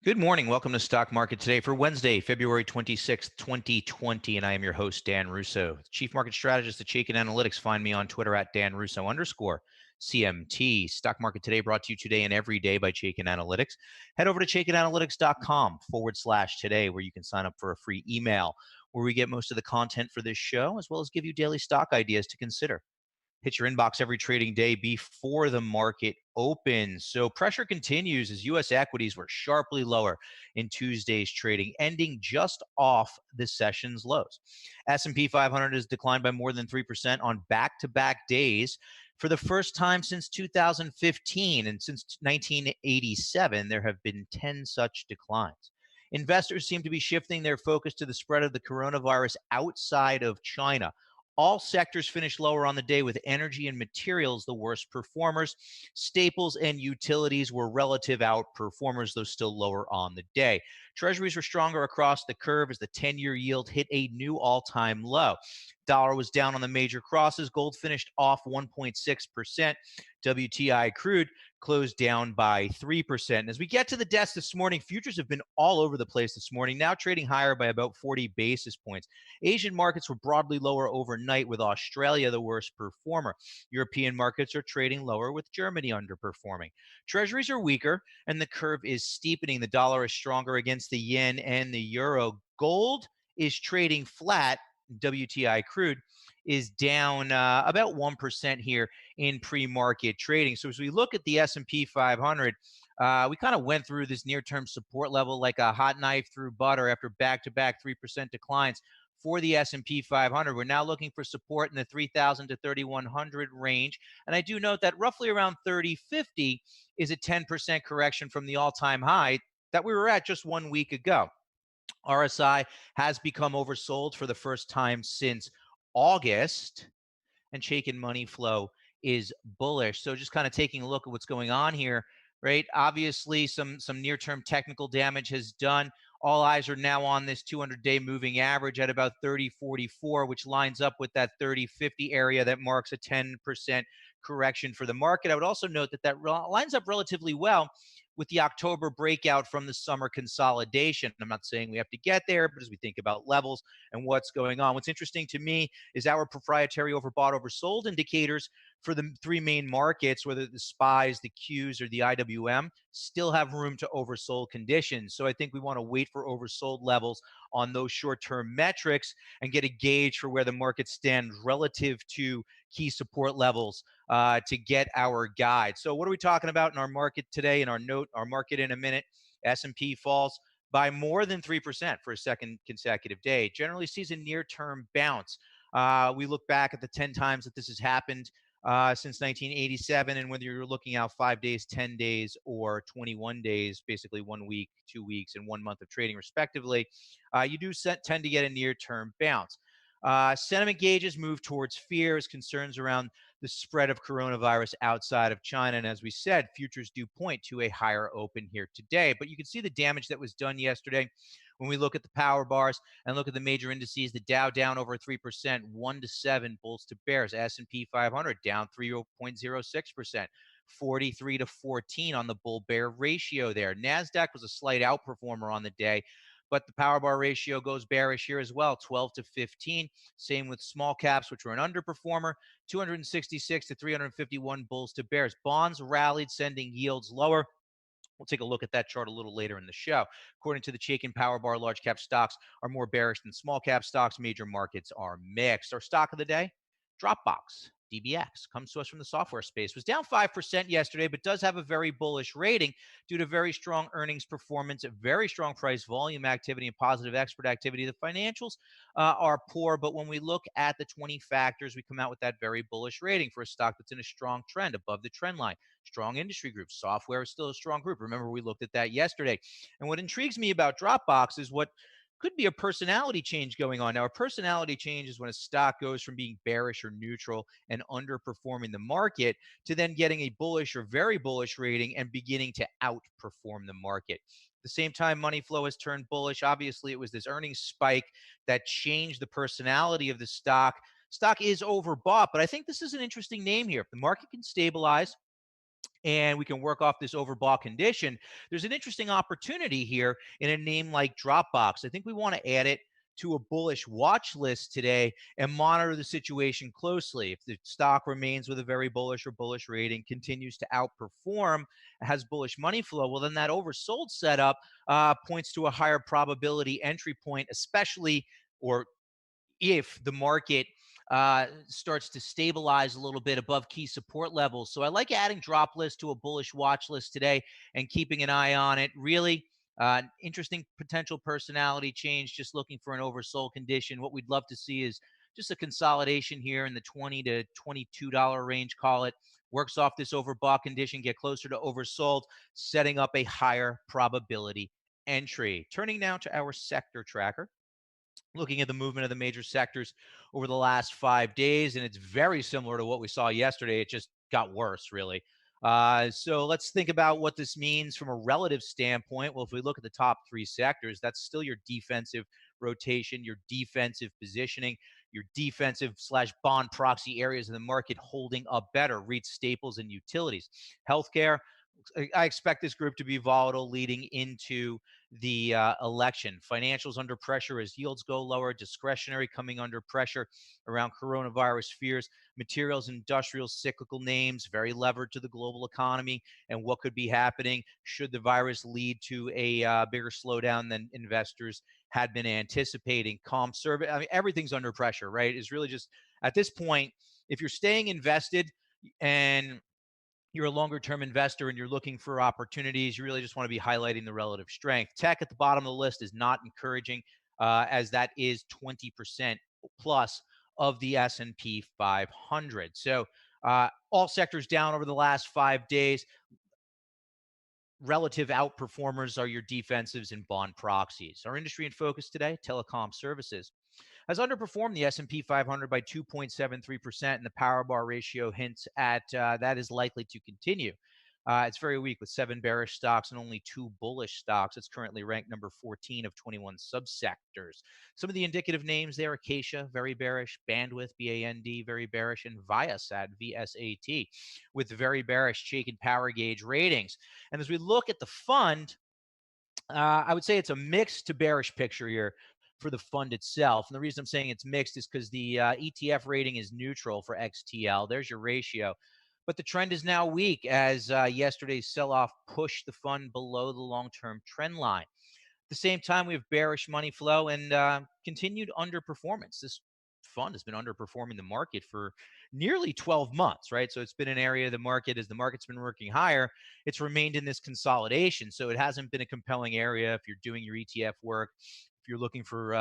Good morning. Welcome to Stock Market Today for Wednesday, February 26th, 2020. And I am your host, Dan Russo, Chief Market Strategist at Chaikin Analytics. Find me on Twitter at Dan_Russo_CMT. Stock Market Today brought to you today and every day by Chaikin Analytics. Head over to chaikinanalytics.com/today, where you can sign up for a free email where we get most of the content for this show, as well as give you daily stock ideas to consider. Hit your inbox every trading day before the market opens. So pressure continues as U.S. equities were sharply lower in Tuesday's trading, ending just off the session's lows. S&P 500 has declined by more than 3% on back-to-back days for the first time since 2015, and since 1987, there have been 10 such declines. Investors seem to be shifting their focus to the spread of the coronavirus outside of China. All sectors finished lower on the day, with energy and materials the worst performers. Staples and utilities were relative outperformers, though still lower on the day. Treasuries were stronger across the curve as the 10-year yield hit a new all-time low. Dollar was down on the major crosses. Gold finished off 1.6%. WTI crude closed down by 3%. And as we get to the desk this morning, futures have been all over the place this morning, now trading higher by about 40 basis points. Asian markets were broadly lower overnight, with Australia the worst performer. European markets are trading lower, with Germany underperforming. Treasuries are weaker, and the curve is steepening. The dollar is stronger against the yen and the euro. Gold is trading flat. WTI crude is down about 1% here in pre-market trading. So as we look at the S&P 500, we kind of went through this near-term support level like a hot knife through butter after back-to-back 3% declines for the S&P 500. We're now looking for support in the 3,000 to 3,100 range. And I do note that roughly around 3,050 is a 10% correction from the all-time high that we were at just 1 week ago. RSI has become oversold for the first time since August, and Chaikin money flow is bullish. So just kind of taking a look at what's going on here, right? Obviously, some near-term technical damage has done. All eyes are now on this 200-day moving average at about 30.44, which lines up with that 30.50 area that marks a 10% correction for the market. I would also note that that lines up relatively well with the October breakout from the summer consolidation. I'm not saying we have to get there, but as we think about levels and what's going on, what's interesting to me is our proprietary overbought, oversold indicators for the three main markets, whether the SPYs, the Qs, or the IWM, still have room to oversold conditions. So I think we want to wait for oversold levels on those short-term metrics and get a gauge for where the market stands relative to key support levels to get our guide. So what are we talking about in our market today? In our market in a minute, S&P falls by more than 3% for a second consecutive day. Generally sees a near-term bounce. We look back at the 10 times that this has happened since 1987, and whether you're looking out 5 days, 10 days, or 21 days, basically 1 week, 2 weeks, and 1 month of trading, respectively, you do tend to get a near-term bounce. Sentiment gauges move towards fear as concerns around the spread of coronavirus outside of China. And as we said, futures do point to a higher open here today. But you can see the damage that was done yesterday when we look at the power bars and look at the major indices. The Dow down over 3%, 1 to 7 bulls to bears. S&P 500 down 3.06%. 43 to 14 on the bull bear ratio there. NASDAQ was a slight outperformer on the day, but the power bar ratio goes bearish here as well, 12 to 15. Same with small caps, which were an underperformer, 266 to 351 bulls to bears. Bonds rallied, sending yields lower. We'll take a look at that chart a little later in the show. According to the Chaikin Power Bar, large cap stocks are more bearish than small cap stocks. Major markets are mixed. Our stock of the day, Dropbox. DBX comes to us from the software space. Was down 5% yesterday, but does have a very bullish rating due to very strong earnings performance, very strong price volume activity, and positive expert activity. The financials are poor, but when we look at the 20 factors, we come out with that very bullish rating for a stock that's in a strong trend above the trend line. Strong industry groups. Software is still a strong group. Remember, we looked at that yesterday. And what intrigues me about Dropbox is what could be a personality change going on. Now, a personality change is when a stock goes from being bearish or neutral and underperforming the market to then getting a bullish or very bullish rating and beginning to outperform the market. At the same time, money flow has turned bullish. Obviously, it was this earnings spike that changed the personality of the stock. Stock is overbought, but I think this is an interesting name here. If the market can stabilize, and we can work off this overbought condition, there's an interesting opportunity here in a name like Dropbox. I think we want to add it to a bullish watch list today and monitor the situation closely. If the stock remains with a very bullish or bullish rating, continues to outperform, has bullish money flow, well, then that oversold setup points to a higher probability entry point, especially or if the market starts to stabilize a little bit above key support levels. So I like adding drop list to a bullish watch list today and keeping an eye on it. Really interesting potential personality change, just looking for an oversold condition. What we'd love to see is just a consolidation here in the $20 to $22 range, call it. Works off this overbought condition, get closer to oversold, setting up a higher probability entry. Turning now to our sector tracker, looking at the movement of the major sectors over the last 5 days, and it's very similar to what we saw yesterday. It just got worse, really. So let's think about what this means from a relative standpoint. Well, if we look at the top three sectors, that's still your defensive rotation, your defensive positioning, your defensive slash bond proxy areas of the market holding up better: REIT, staples, and utilities. Healthcare, I expect this group to be volatile leading into the election. Financials under pressure as yields go lower, discretionary coming under pressure around coronavirus fears, materials, industrial cyclical names, very levered to the global economy and what could be happening should the virus lead to a bigger slowdown than investors had been anticipating. Comp service, I mean, everything's under pressure, right? Is really just at this point, if you're staying invested and you're a longer term investor and you're looking for opportunities, you really just want to be highlighting the relative strength. Tech at the bottom of the list is not encouraging, as that is 20% plus of the S&P 500. So all sectors down over the last 5 days. Relative outperformers are your defensives and bond proxies. Our industry in focus today: telecom services has underperformed the S&P 500 by 2.73%, and the power bar ratio hints at that is likely to continue. It's very weak with 7 bearish stocks and only 2 bullish stocks. It's currently ranked number 14 of 21 subsectors. Some of the indicative names there: Acacia, very bearish; Bandwidth, BAND, very bearish; and Viasat, VSAT, with very bearish Chaikin power gauge ratings. And as we look at the fund, I would say it's a mixed to bearish picture here for the fund itself. And the reason I'm saying it's mixed is because the ETF rating is neutral for XTL. There's your ratio. But the trend is now weak as yesterday's sell off pushed the fund below the long term trend line. At the same time, we have bearish money flow and continued underperformance. This fund has been underperforming the market for nearly 12 months, right? So it's been an area of the market, as the market's been working higher, it's remained in this consolidation. So it hasn't been a compelling area if you're doing your ETF work, if you're looking for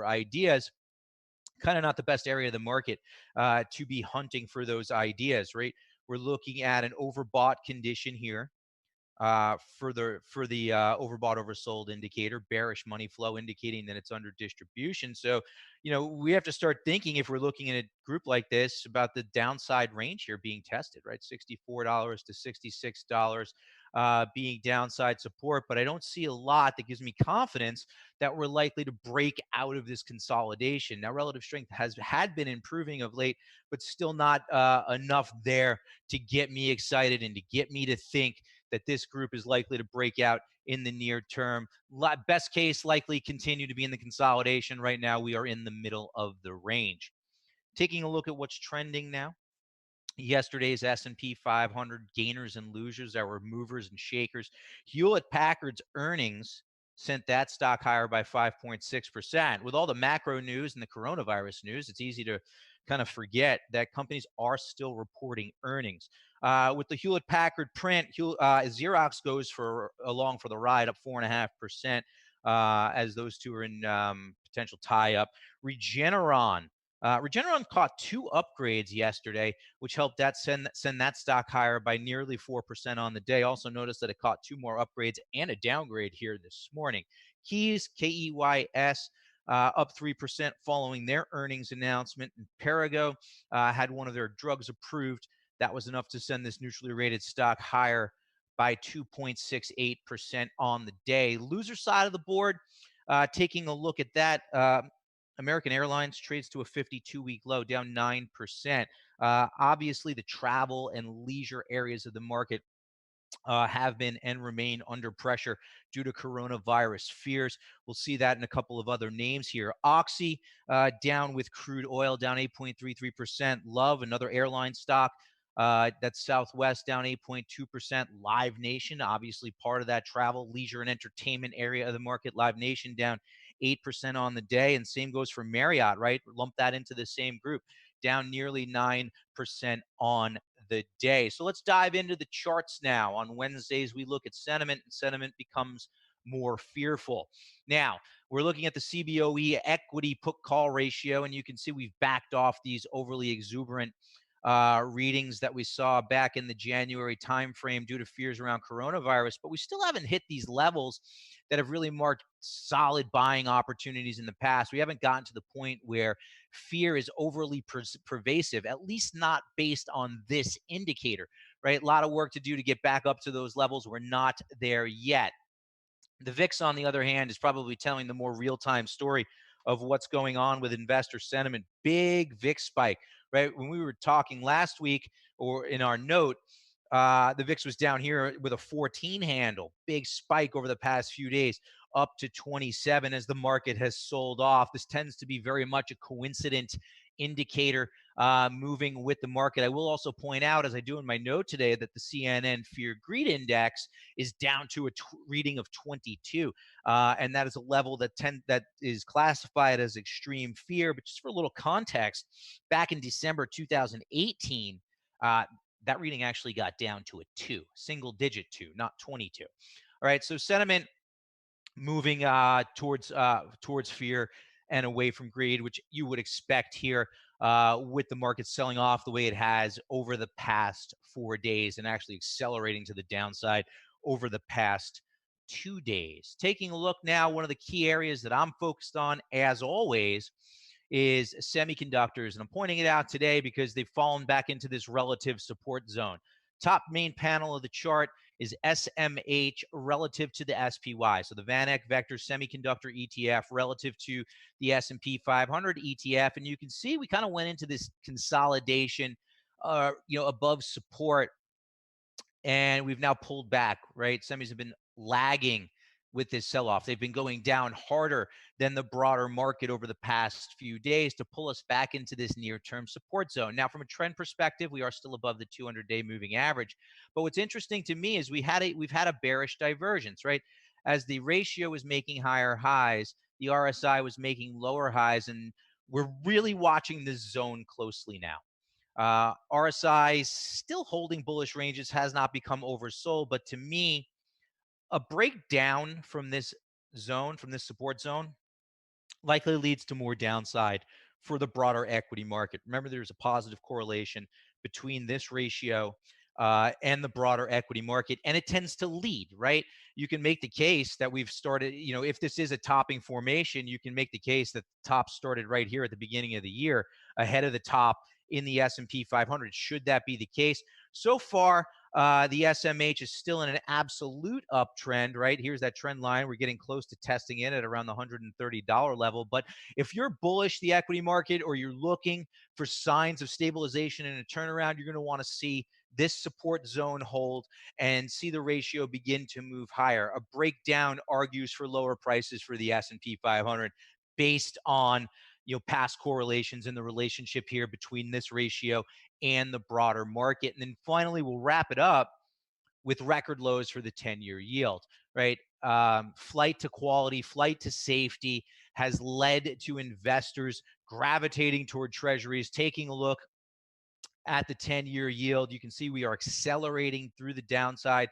ideas. Kind of not the best area of the market to be hunting for those ideas, right? We're looking at an overbought condition here for the overbought oversold indicator, bearish money flow indicating that it's under distribution. So we have to start thinking, if we're looking at a group like this, about the downside range here being tested, right? $64 to $66 being downside support. But I don't see a lot that gives me confidence that we're likely to break out of this consolidation. Now, relative strength had been improving of late, but still not enough there to get me excited and to get me to think that this group is likely to break out in the near term. Best case, likely continue to be in the consolidation. Right now, we are in the middle of the range. Taking a look at what's trending now. Yesterday's S&P 500 gainers and losers that were movers and shakers. Hewlett Packard's earnings sent that stock higher by 5.6%. With all the macro news and the coronavirus news, it's easy to kind of forget that companies are still reporting earnings. With the Hewlett Packard print, Xerox goes along for the ride, up 4.5%, as those two are in potential tie-up. Regeneron caught 2 upgrades yesterday, which helped that send that stock higher by nearly 4% on the day. Also notice that it caught 2 more upgrades and a downgrade here this morning. Keys, KEYS, up 3% following their earnings announcement. And Perrigo had one of their drugs approved. That was enough to send this neutrally rated stock higher by 2.68% on the day. Loser side of the board, taking a look at that, American Airlines trades to a 52-week low, down 9%. Obviously, the travel and leisure areas of the market have been and remain under pressure due to coronavirus fears. We'll see that in a couple of other names here. Oxy down with crude oil, down 8.33%. Love, another airline stock. That's Southwest down 8.2%. Live Nation, obviously part of that travel, leisure, and entertainment area of the market. Live Nation down 8% on the day. And same goes for Marriott, right? Lump that into the same group, down nearly 9% on the day. So let's dive into the charts now. On Wednesdays, we look at sentiment, and sentiment becomes more fearful. Now, we're looking at the CBOE equity put call ratio, and you can see we've backed off these overly exuberant readings that we saw back in the January timeframe due to fears around coronavirus, but we still haven't hit these levels that have really marked solid buying opportunities in the past. We haven't gotten to the point where fear is overly pervasive, at least not based on this indicator, right? A lot of work to do to get back up to those levels. We're not there yet. The VIX, on the other hand, is probably telling the more real-time story of what's going on with investor sentiment. Big VIX spike, right? When we were talking last week or in our note, the VIX was down here with a 14 handle. Big spike over the past few days, up to 27 as the market has sold off. This tends to be very much a coincident indicator moving with the market. I will also point out, as I do in my note today, that the CNN Fear Greed Index is down to a reading of 22, and that is a level that is classified as extreme fear. But just for a little context, back in December 2018, that reading actually got down to a 2, single digit 2, not 22. All right, so sentiment moving towards fear and away from greed, which you would expect here with the market selling off the way it has over the past 4 days and actually accelerating to the downside over the past 2 days. Taking a look now, one of the key areas that I'm focused on, as always, is semiconductors. And I'm pointing it out today because they've fallen back into this relative support zone. Top main panel of the chart is SMH relative to the SPY. So the VanEck Vector Semiconductor ETF relative to the S&P 500 ETF. And you can see we kind of went into this consolidation, above support, and we've now pulled back, right? Semis have been lagging with this sell-off. They've been going down harder than the broader market over the past few days to pull us back into this near-term support zone. Now, from a trend perspective, we are still above the 200-day moving average. But what's interesting to me is we've had a bearish divergence, right? As the ratio was making higher highs, the RSI was making lower highs, and we're really watching this zone closely now. RSI still holding bullish ranges, has not become oversold, but to me, a breakdown from this zone, from this support zone, likely leads to more downside for the broader equity market. Remember, there's a positive correlation between this ratio and the broader equity market, and it tends to lead, right? You can make the case that we've started, if this is a topping formation, you can make the case that the top started right here at the beginning of the year, ahead of the top in the S&P 500. Should that be the case? So far, the SMH is still in an absolute uptrend, right? Here's that trend line. We're getting close to testing it at around the $130 level. But if you're bullish the equity market, or you're looking for signs of stabilization and a turnaround, you're going to want to see this support zone hold and see the ratio begin to move higher. A breakdown argues for lower prices for the S&P 500 based on past correlations in the relationship here between this ratio and the broader market. And then finally, we'll wrap it up with record lows for the 10-year yield, right? Flight to quality, flight to safety has led to investors gravitating toward treasuries. Taking a look at the 10-year yield, you can see we are accelerating through the downside,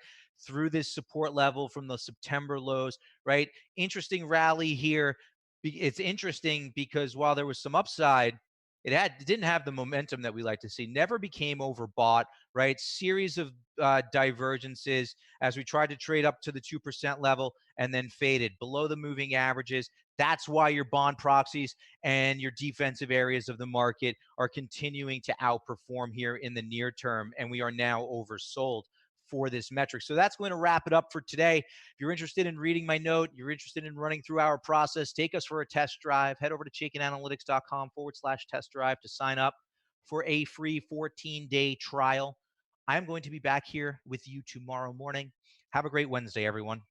through this support level from the September lows, right? Interesting rally here. It's interesting because while there was some upside, it didn't have the momentum that we like to see. Never became overbought, right? Series of divergences as we tried to trade up to the 2% level and then faded below the moving averages. That's why your bond proxies and your defensive areas of the market are continuing to outperform here in the near term, and we are now oversold for this metric. So that's going to wrap it up for today. If you're interested in reading my note, you're interested in running through our process, take us for a test drive, head over to chaikinanalytics.com/test drive to sign up for a free 14-day trial. I'm going to be back here with you tomorrow morning. Have a great Wednesday, everyone.